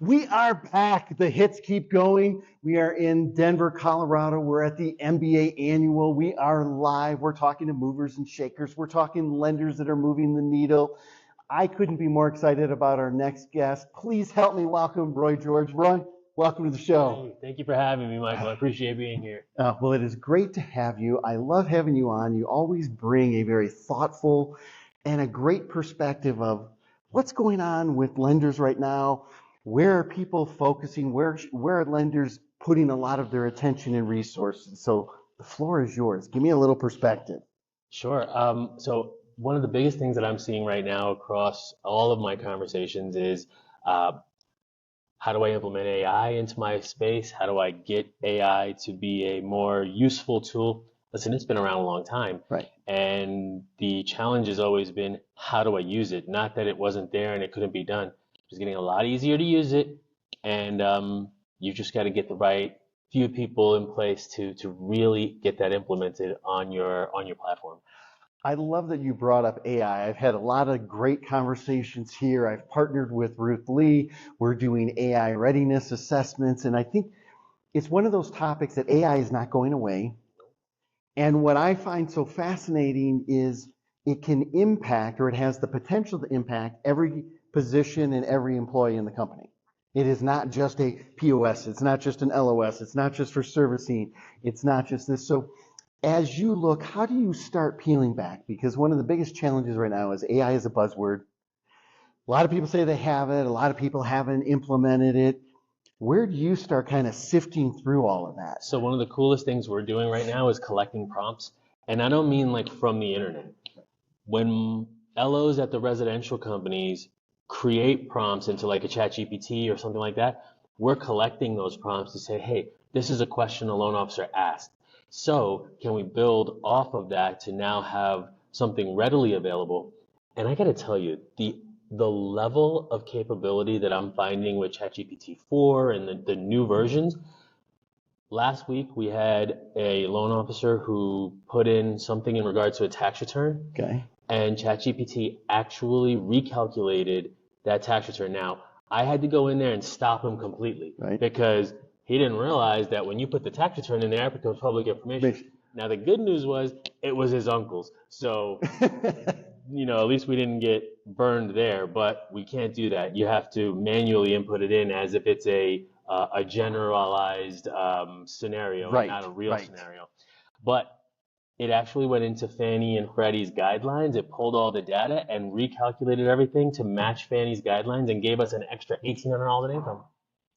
We are back. The hits keep going. We are in Denver, Colorado. We're at the MBA Annual. We are live. We're talking to movers and shakers. We're talking lenders that are moving the needle. I couldn't be more excited about our next guest. Please help me welcome Roy George. Roy, welcome to the show. Hey, thank you for having me, Michael. I appreciate being here. Well, it is great to have you. I love having you on. You always bring a very thoughtful and a great perspective of what's going on with lenders right now. Where are people focusing? Where are lenders putting a lot of their attention and resources? So the floor is yours. Give me a little perspective. Sure. So one of the biggest things that I'm seeing right now across all of my conversations is how do I implement AI into my space? How do I get AI to be a more useful tool? Listen, it's been around a long time. Right. And the challenge has always been, how do I use it? Not that it wasn't there and it couldn't be done. It's getting a lot easier to use it. And you've just got to get the right few people in place to really get that implemented on your platform. I love that you brought up AI. I've had a lot of great conversations here. I've partnered with Ruth Lee. We're doing AI readiness assessments. And I think it's one of those topics that AI is not going away. And what I find so fascinating is it can impact, or it has the potential to impact, every position and every employee in the company. It is not just a POS. It's not just an LOS. It's not just for servicing. It's not just this. So as you look, how do you start peeling back? Because one of the biggest challenges right now is AI is a buzzword. A lot of people say they have it. A lot of people haven't implemented it. Where do you start kind of sifting through all of that? So one of the coolest things we're doing right now is collecting prompts. And I don't mean like from the internet. When LOs at the residential companies create prompts into like a ChatGPT or something like that, we're collecting those prompts to say, hey, this is a question a loan officer asked. So can we build off of that to now have something readily available? And I got to tell you, the level of capability that I'm finding with ChatGPT 4 and the new versions. Last week, we had a loan officer who put in something in regards to a tax return. Okay. And ChatGPT actually recalculated that tax return. Now, I had to go in there and stop him completely, right, because he didn't realize that when you put the tax return in there, it becomes public information. Now, the good news was it was his uncle's. So, at least we didn't get burned there, but we can't do that. You have to manually input it in as if it's a generalized scenario, right, not a real scenario. But it actually went into Fannie and Freddie's guidelines. It pulled all the data and recalculated everything to match Fannie's guidelines and gave us an extra $1,800 in income.